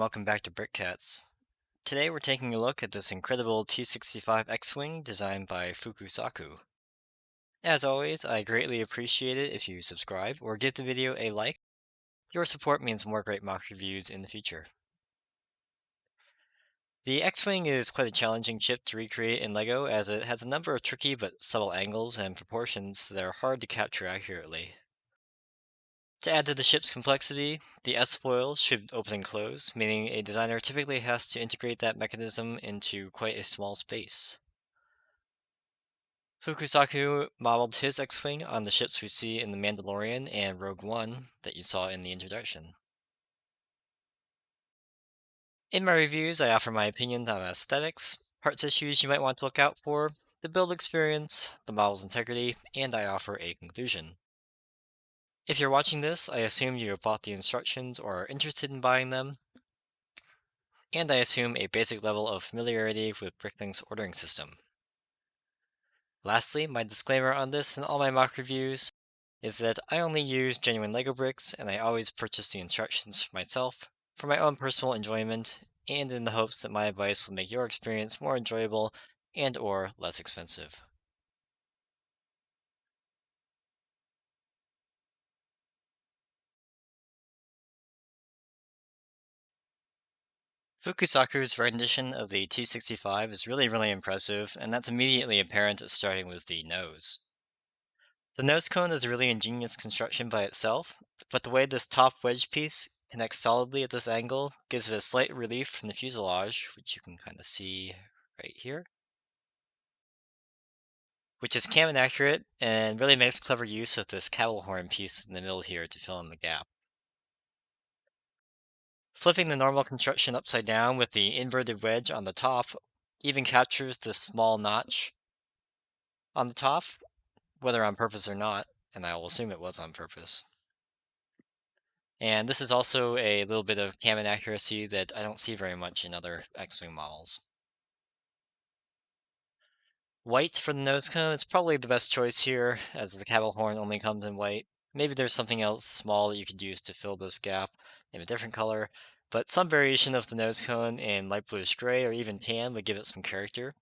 welcome back to Brickcats. Today we're taking a look at this incredible T-65 X-Wing designed by Fukusaku. As always, I greatly appreciate it if you subscribe or give the video a like. Your support means more great mock reviews in the future. The X-Wing is quite a challenging ship to recreate in LEGO as it has a number of tricky but subtle angles and proportions that are hard to capture accurately. To add to the ship's complexity, the S-foils should open and close, meaning a designer typically has to integrate that mechanism into quite a small space. Fukusaku modeled his X-Wing on the ships we see in The Mandalorian and Rogue One that you saw in the introduction. In my reviews, I offer my opinions on aesthetics, parts issues you might want to look out for, the build experience, the model's integrity, and I offer a conclusion. If you're watching this, I assume you have bought the instructions or are interested in buying them, and I assume a basic level of familiarity with Bricklink's ordering system. Lastly, my disclaimer on this and all my mock reviews is that I only use genuine LEGO bricks and I always purchase the instructions for myself for my own personal enjoyment and in the hopes that my advice will make your experience more enjoyable and or less expensive. Fukusaku's rendition of the T-65 is really impressive, and that's immediately apparent starting with the nose. The nose cone is a really ingenious construction by itself, but the way this top wedge piece connects solidly at this angle gives it a slight relief from the fuselage, which you can kind of see right here, which is cam inaccurate and really makes clever use of this cattle horn piece in the middle here to fill in the gap. Flipping the normal construction upside down with the inverted wedge on the top even captures this small notch on the top, whether on purpose or not, and I will assume it was on purpose. And this is also a little bit of cam inaccuracy that I don't see very much in other X-Wing models. White for the nose cone is probably the best choice here, as the cattle horn only comes in white. Maybe there's something else small that you could use to fill this gap in a different color, but some variation of the nose cone in light bluish gray or even tan would give it some character.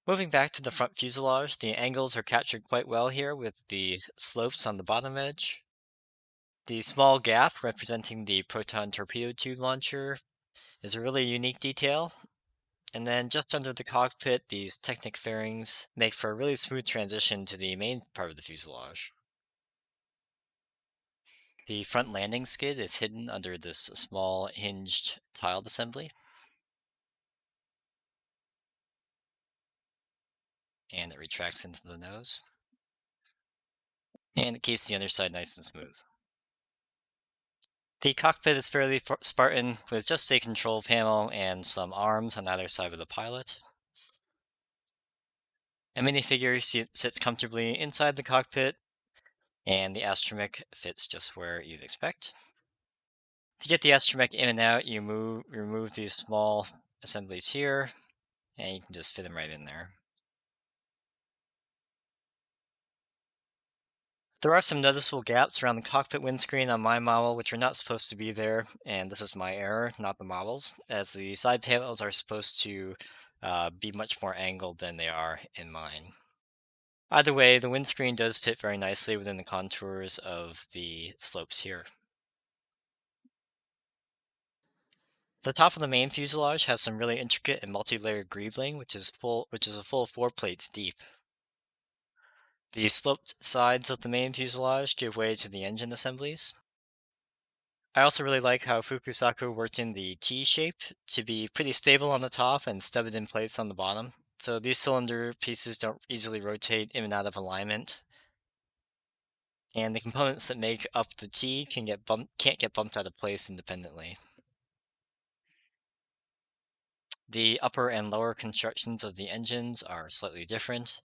Moving back to the front fuselage, the angles are captured quite well here with the slopes on the bottom edge. The small gap representing the proton torpedo tube launcher is a really unique detail. And then just under the cockpit, these Technic fairings make for a really smooth transition to the main part of the fuselage. The front landing skid is hidden under this small hinged tiled assembly. And it retracts into the nose. And it keeps the underside nice and smooth. The cockpit is fairly Spartan with just a control panel and some arms on either side of the pilot. A minifigure sits comfortably inside the cockpit, and the astromech fits just where you'd expect. To get the astromech in and out, you remove these small assemblies here, and you can just fit them right in there. There are some noticeable gaps around the cockpit windscreen on my model, which are not supposed to be there, and this is my error, not the model's, as the side panels are supposed to be much more angled than they are in mine. Either way, the windscreen does fit very nicely within the contours of the slopes here. The top of the main fuselage has some really intricate and multi-layered greebling, which is a full 4 plates deep. The sloped sides of the main fuselage give way to the engine assemblies. I also really like how Fukusaku worked in the T shape to be pretty stable on the top and studded in place on the bottom. So these cylinder pieces don't easily rotate in and out of alignment. And the components that make up the T can't get bumped out of place independently. The upper and lower constructions of the engines are slightly different,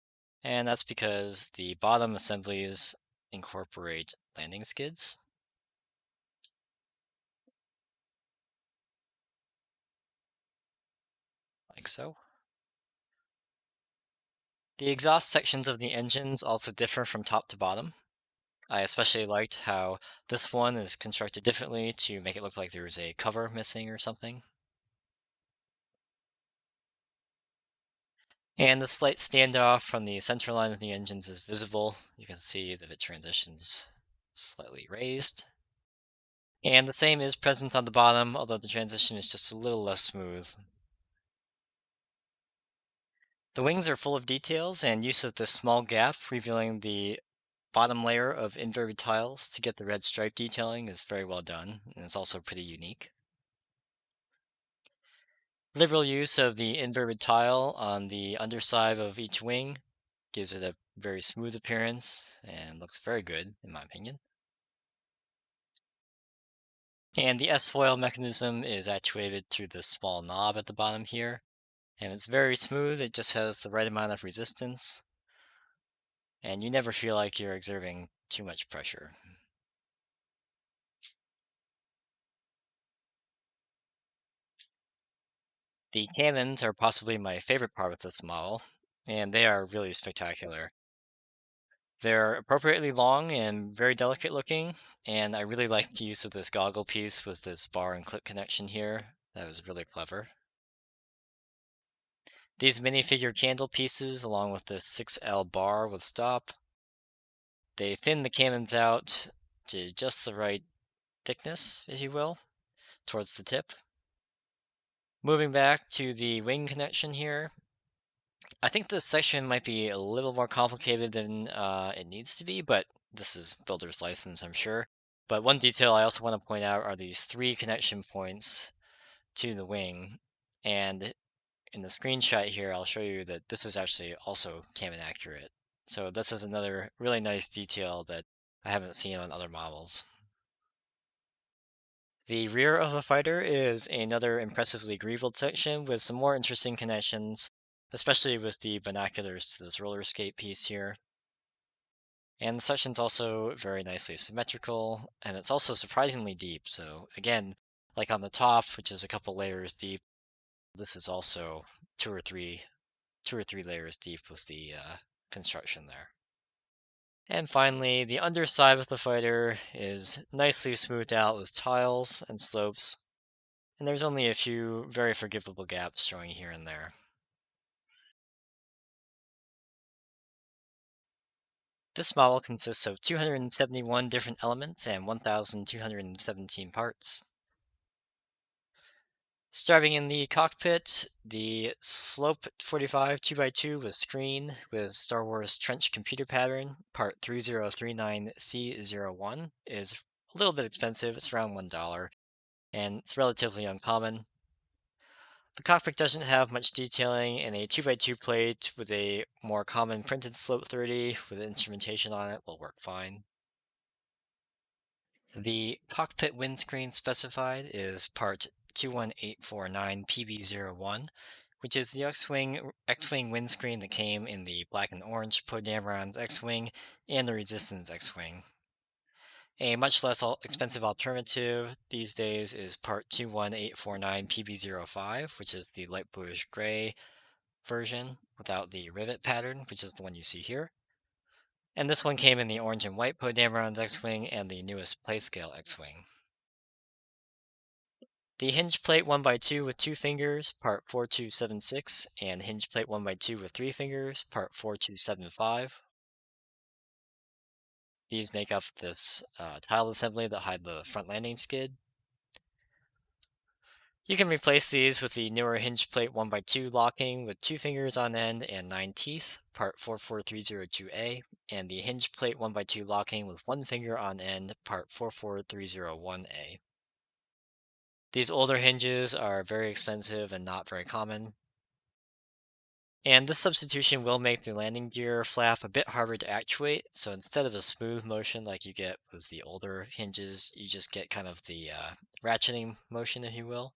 and that's because the bottom assemblies incorporate landing skids. Like so. The exhaust sections of the engines also differ from top to bottom. I especially liked how this one is constructed differently to make it look like there was a cover missing or something. And the slight standoff from the center line of the engines is visible. You can see that it transitions slightly raised. And the same is present on the bottom, although the transition is just a little less smooth. The wings are full of details and use of this small gap, revealing the bottom layer of inverted tiles to get the red stripe detailing is very well done, and it's also pretty unique. Liberal use of the inverted tile on the underside of each wing gives it a very smooth appearance and looks very good, in my opinion. And the S-foil mechanism is actuated through this small knob at the bottom here, and it's very smooth. It just has the right amount of resistance, and you never feel like you're exerting too much pressure. The cannons are possibly my favorite part of this model, and they are really spectacular. They're appropriately long and very delicate looking, and I really like the use of this goggle piece with this bar and clip connection here. That was really clever. These minifigure candle pieces, along with this 6L bar with stop, they thin the cannons out to just the right thickness, if you will, towards the tip. Moving back to the wing connection here, I think this section might be a little more complicated than it needs to be, but this is builder's license, I'm sure. But one detail I also want to point out are these three connection points to the wing. And in the screenshot here, I'll show you that this is actually also Canon accurate. So this is another really nice detail that I haven't seen on other models. The rear of the fighter is another impressively greebled section with some more interesting connections, especially with the binoculars to this roller skate piece here. And the section's also very nicely symmetrical, and it's also surprisingly deep. So again, like on the top, which is a couple layers deep, this is also two or three, two or three layers deep with the construction there. And finally, the underside of the fighter is nicely smoothed out with tiles and slopes, and there's only a few very forgivable gaps showing here and there. This model consists of 271 different elements and 1,217 parts. Starting in the cockpit, the Slope 45 2x2 with screen with Star Wars Trench Computer Pattern, part 3039C01, is a little bit expensive, it's around $1, and it's relatively uncommon. The cockpit doesn't have much detailing, and a 2x2 plate with a more common printed Slope 30 with instrumentation on it will work fine. The cockpit windscreen specified is part 21849PB01, which is the X-Wing windscreen that came in the black and orange Poe-Dameron's X-Wing and the Resistance X-Wing. A much less expensive alternative these days is part 21849PB05, which is the light bluish gray version without the rivet pattern, which is the one you see here. And this one came in the orange and white Poe-Dameron's X-Wing and the newest Playscale X-Wing. The hinge plate 1x2 with 2 fingers, part 4276, and hinge plate 1x2 with 3 fingers, part 4275. These make up this tile assembly that hide the front landing skid. You can replace these with the newer hinge plate 1x2 locking with 2 fingers on end and 9 teeth, part 44302A, and the hinge plate 1x2 locking with 1 finger on end, part 44301A. These older hinges are very expensive and not very common. And this substitution will make the landing gear flap a bit harder to actuate, so instead of a smooth motion like you get with the older hinges, you just get kind of the ratcheting motion, if you will.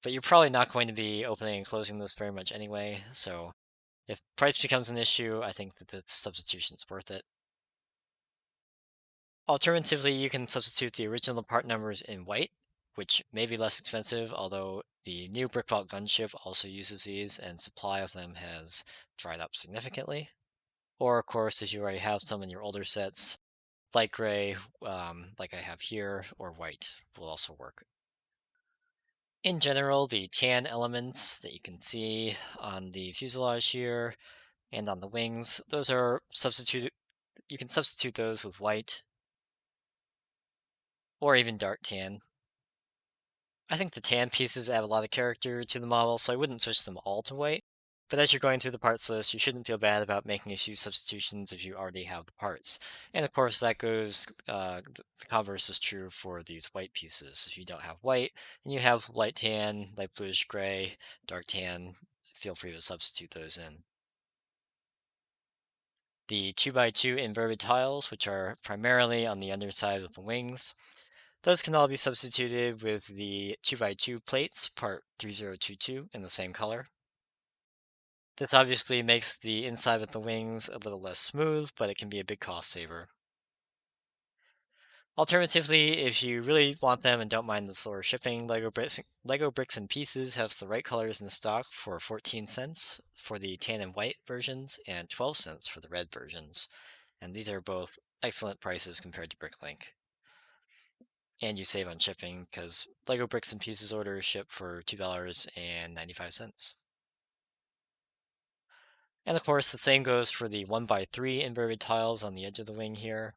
But you're probably not going to be opening and closing this very much anyway, so if price becomes an issue, I think that this substitution is worth it. Alternatively, you can substitute the original part numbers in white, which may be less expensive, although the new Brickvault gunship also uses these, and supply of them has dried up significantly. Or, of course, if you already have some in your older sets, light gray, like I have here, or white will also work. In general, the tan elements that you can see on the fuselage here and on the wings, those are substituted. You can substitute those with white or even dark tan. I think the tan pieces add a lot of character to the model, so I wouldn't switch them all to white. But as you're going through the parts list, you shouldn't feel bad about making a few substitutions if you already have the parts. And of course, the converse is true for these white pieces. If you don't have white and you have light tan, light bluish gray, dark tan, feel free to substitute those in. The 2x2 inverted tiles, which are primarily on the underside of the wings, those can all be substituted with the 2x2 plates, part 3022, in the same color. This obviously makes the inside of the wings a little less smooth, but it can be a big cost saver. Alternatively, if you really want them and don't mind the slower shipping, Lego Bricks and Pieces has the right colors in stock for 14 cents for the tan and white versions and 12 cents for the red versions. And these are both excellent prices compared to Bricklink. And you save on shipping because Lego Bricks and Pieces orders ship for $2.95. And of course, the same goes for the 1x3 inverted tiles on the edge of the wing here.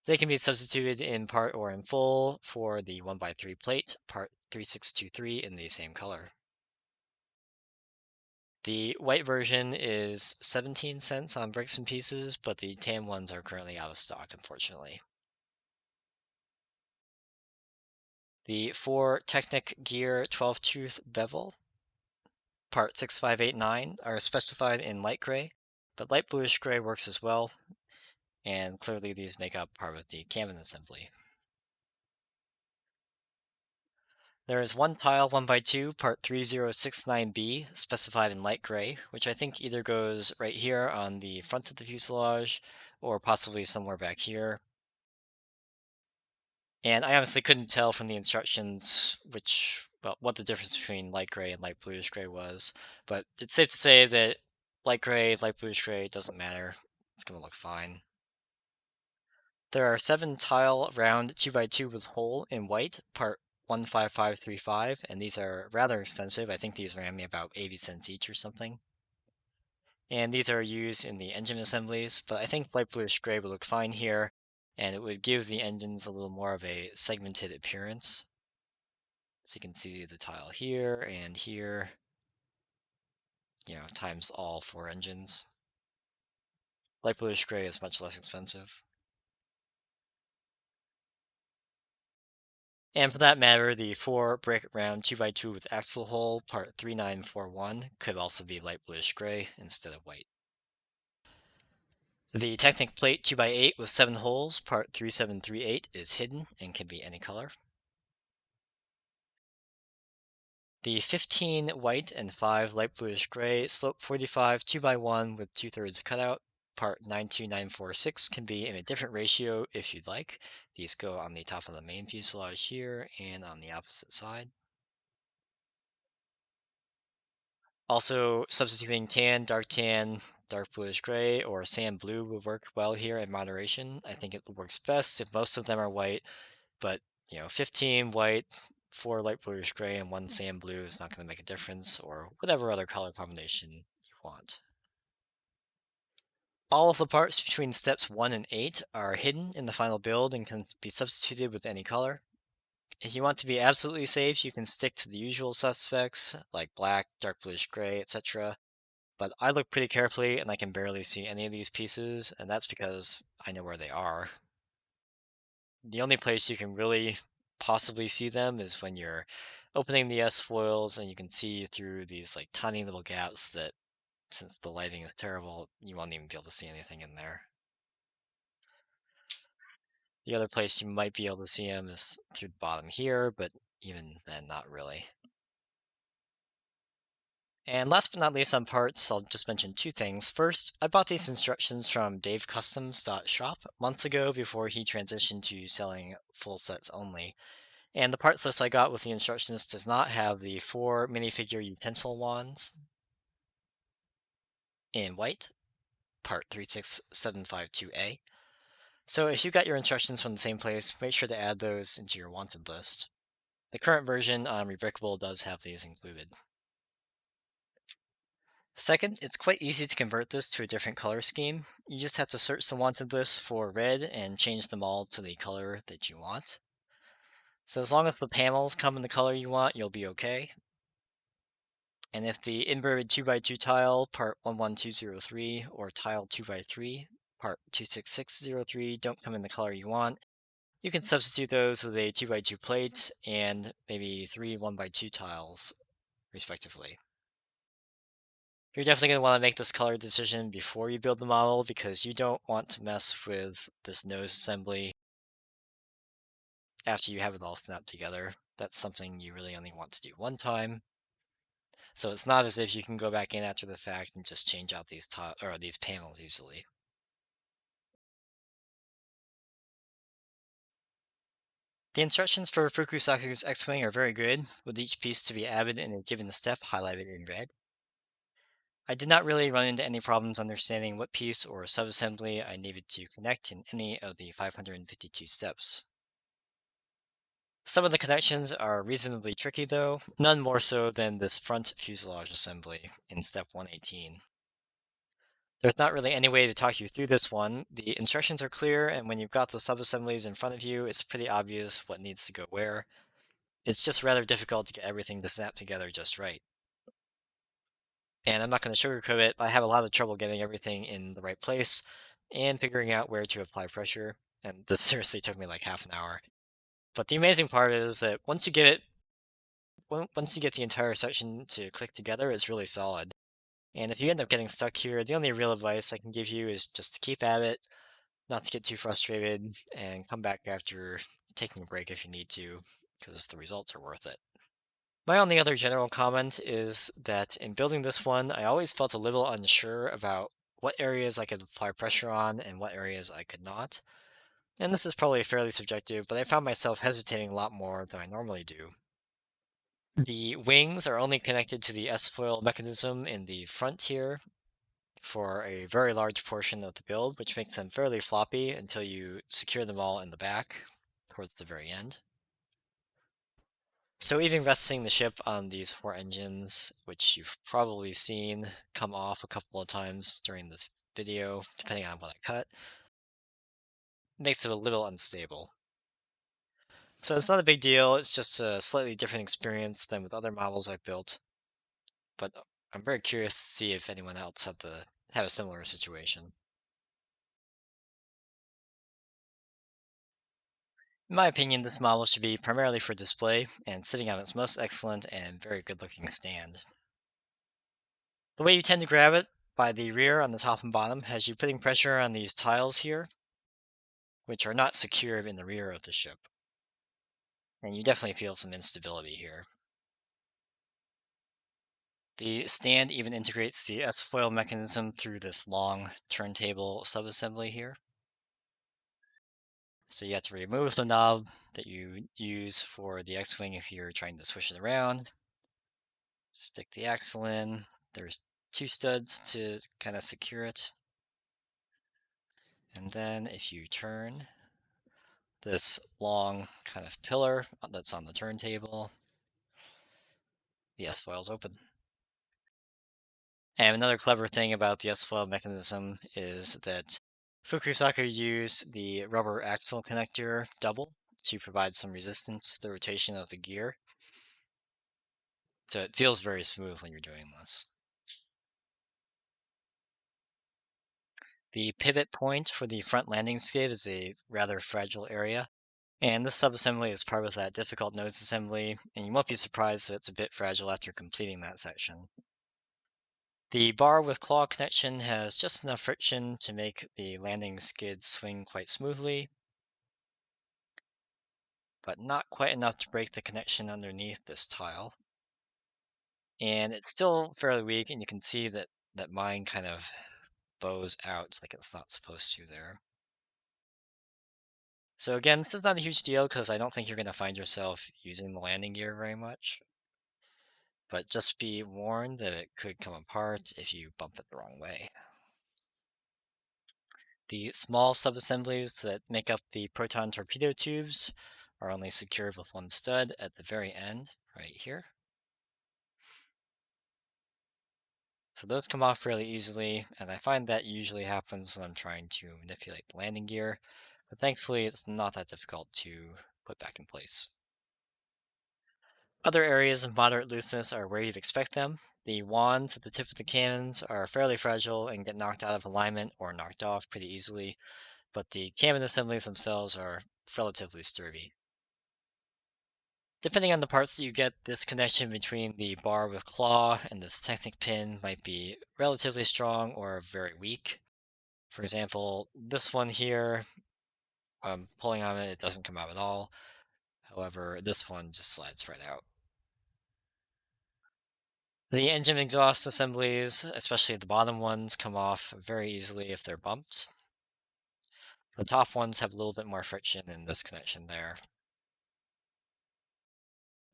They can be substituted in part or in full for the 1x3 plate, part 3623 in the same color. The white version is 17 cents on Bricks and Pieces, but the tan ones are currently out of stock, unfortunately. The 4 Technic Gear 12-tooth bevel, part 6589, are specified in light gray, but light bluish gray works as well, and clearly these make up part of the cabin assembly. There is one tile 1x2, part 3069B, specified in light gray, which I think either goes right here on the front of the fuselage, or possibly somewhere back here. And I honestly couldn't tell from the instructions what the difference between light gray and light bluish gray was, but it's safe to say that light gray, light bluish gray, doesn't matter. It's gonna look fine. There are 7 tile round 2x2 with hole in white, part 15535, and these are rather expensive. I think these ran me about 80 cents each or something. And these are used in the engine assemblies, but I think light bluish gray would look fine here, and it would give the engines a little more of a segmented appearance. So you can see the tile here and here, times all 4 engines. Light bluish gray is much less expensive. And for that matter, the 4 brick round 2x2 with axle hole, part 3941, could also be light bluish gray instead of white. The Technic plate 2x8 with 7 holes, part 3738, is hidden and can be any color. The 15 white and 5 light bluish gray slope 45 2x1 with 2/3 cutout, part 92946, can be in a different ratio if you'd like. These go on the top of the main fuselage here and on the opposite side. Also, substituting tan, dark bluish gray, or sand blue would work well here in moderation. I think it works best if most of them are white, but 15 white, 4 light bluish gray, and 1 sand blue is not going to make a difference, or whatever other color combination you want. All of the parts between steps 1 and 8 are hidden in the final build and can be substituted with any color. If you want to be absolutely safe, you can stick to the usual suspects, like black, dark bluish gray, etc. But I look pretty carefully and I can barely see any of these pieces, and that's because I know where they are. The only place you can really possibly see them is when you're opening the S-foils and you can see through these like tiny little gaps that, since the lighting is terrible, you won't even be able to see anything in there. The other place you might be able to see them is through the bottom here, but even then, not really. And last but not least on parts, I'll just mention 2 things. First, I bought these instructions from davecustoms.shop months ago before he transitioned to selling full sets only. And the parts list I got with the instructions does not have the 4 minifigure utensil wands in white. part 36752A. So if you got your instructions from the same place, make sure to add those into your wanted list. The current version on Rebrickable does have these included. Second, it's quite easy to convert this to a different color scheme. You just have to search the wanted list for red and change them all to the color that you want. So as long as the panels come in the color you want, you'll be okay. And if the inverted 2x2 tile, part 11203, or tile 2x3, part 26603, don't come in the color you want, you can substitute those with a 2x2 plate and maybe three 1x2 tiles, respectively. You're definitely going to want to make this color decision before you build the model because you don't want to mess with this nose assembly after you have it all snapped together. That's something you really only want to do one time. So it's not as if you can go back in after the fact and just change out these or these panels easily. The instructions for Fukusaku's X-Wing are very good, with each piece to be added in a given step highlighted in red. I did not really run into any problems understanding what piece or subassembly I needed to connect in any of the 552 steps. Some of the connections are reasonably tricky though, none more so than this front fuselage assembly in step 118. There's not really any way to talk you through this one. The instructions are clear, and when you've got the subassemblies in front of you, it's pretty obvious what needs to go where. It's just rather difficult to get everything to snap together just right. And I'm not going to sugarcoat it, I have a lot of trouble getting everything in the right place and figuring out where to apply pressure, and this seriously took me like half an hour. But the amazing part is that once you get the entire section to click together, it's really solid. And if you end up getting stuck here, the only real advice I can give you is just to keep at it, not to get too frustrated, and come back after taking a break if you need to, because the results are worth it. My only other general comment is that in building this one, I always felt a little unsure about what areas I could apply pressure on and what areas I could not. And this is probably fairly subjective, but I found myself hesitating a lot more than I normally do. The wings are only connected to the S-foil mechanism in the front here for a very large portion of the build, which makes them fairly floppy until you secure them all in the back towards the very end. So even resting the ship on these four engines, which you've probably seen come off a couple of times during this video, depending on what I cut, makes it a little unstable. So it's not a big deal, it's just a slightly different experience than with other models I've built. But I'm very curious to see if anyone else had a similar situation. In my opinion, this model should be primarily for display and sitting on its most excellent and very good looking stand. The way you tend to grab it by the rear on the top and bottom has you putting pressure on these tiles here, which are not secured in the rear of the ship. And you definitely feel some instability here. The stand even integrates the S-foil mechanism through this long turntable subassembly here. So you have to remove the knob that you use for the X-Wing if you're trying to switch it around. Stick the axle in. There's two studs to kind of secure it. And then if you turn this long kind of pillar that's on the turntable, the S-foil's open. And another clever thing about the S-foil mechanism is that Fukusaku used the rubber axle connector double to provide some resistance to the rotation of the gear. So it feels very smooth when you're doing this. The pivot point for the front landing skid is a rather fragile area, and this subassembly is part of that difficult nose assembly, and you won't be surprised that it's a bit fragile after completing that section. The bar with claw connection has just enough friction to make the landing skid swing quite smoothly, but not quite enough to break the connection underneath this tile. And it's still fairly weak, and you can see that mine kind of bows out like it's not supposed to there. So again, this is not a huge deal because I don't think you're going to find yourself using the landing gear very much. But just be warned that it could come apart if you bump it the wrong way. The small subassemblies that make up the proton torpedo tubes are only secured with one stud at the very end, right here. So those come off really easily, and I find that usually happens when I'm trying to manipulate the landing gear, but thankfully it's not that difficult to put back in place. Other areas of moderate looseness are where you'd expect them. The wands at the tip of the cannons are fairly fragile and get knocked out of alignment or knocked off pretty easily, but the cannon assemblies themselves are relatively sturdy. Depending on the parts that you get, this connection between the bar with claw and this Technic pin might be relatively strong or very weak. For example, this one here, pulling on it, it doesn't come out at all. However, this one just slides right out. The engine exhaust assemblies, especially the bottom ones, come off very easily if they're bumped. The top ones have a little bit more friction in this connection there.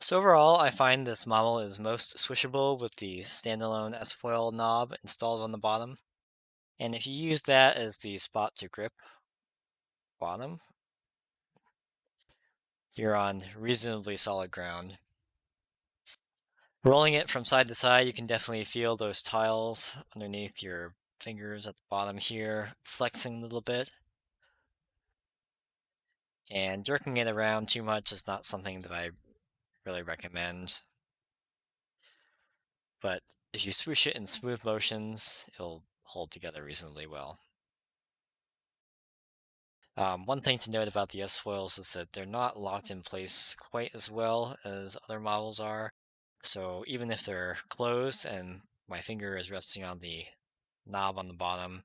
So overall, I find this model is most swishable with the standalone S-foil knob installed on the bottom. And if you use that as the spot to grip bottom, you're on reasonably solid ground. Rolling it from side to side, you can definitely feel those tiles underneath your fingers at the bottom here, flexing a little bit. And jerking it around too much is not something that I really recommend. But if you swoosh it in smooth motions, it'll hold together reasonably well. One thing to note about the S-foils is that they're not locked in place quite as well as other models are. So even if they're closed and my finger is resting on the knob on the bottom,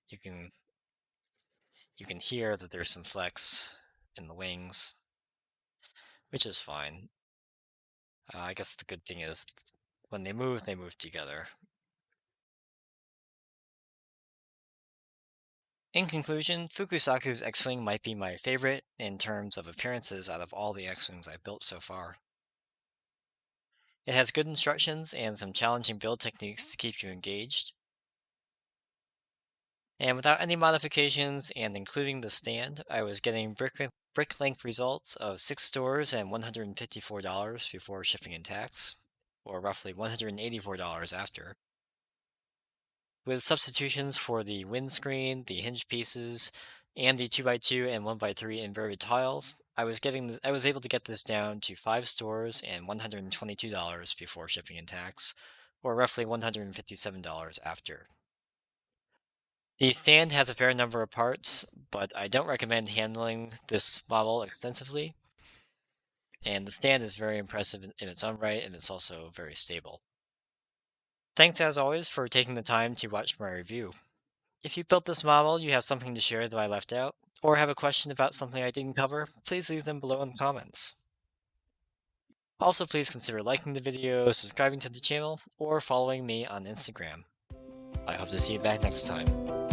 you can hear that there's some flex in the wings, which is fine. I guess the good thing is when they move together. In conclusion, Fukusaku's X-Wing might be my favorite in terms of appearances out of all the X-Wings I've built so far. It has good instructions and some challenging build techniques to keep you engaged. And without any modifications and including the stand, I was getting brick link results of 6 stores and $154 before shipping and tax, or roughly $184 after. With substitutions for the windscreen, the hinge pieces, and the 2x2 and 1x3 inverted tiles, I was able to get this down to 5 stores and $122 before shipping and tax, or roughly $157 after. The stand has a fair number of parts, but I don't recommend handling this model extensively, and the stand is very impressive in its own right, and it's also very stable. Thanks as always for taking the time to watch my review. If you built this model, you have something to share that I left out, or have a question about something I didn't cover, please leave them below in the comments. Also, please consider liking the video, subscribing to the channel, or following me on Instagram. I hope to see you back next time.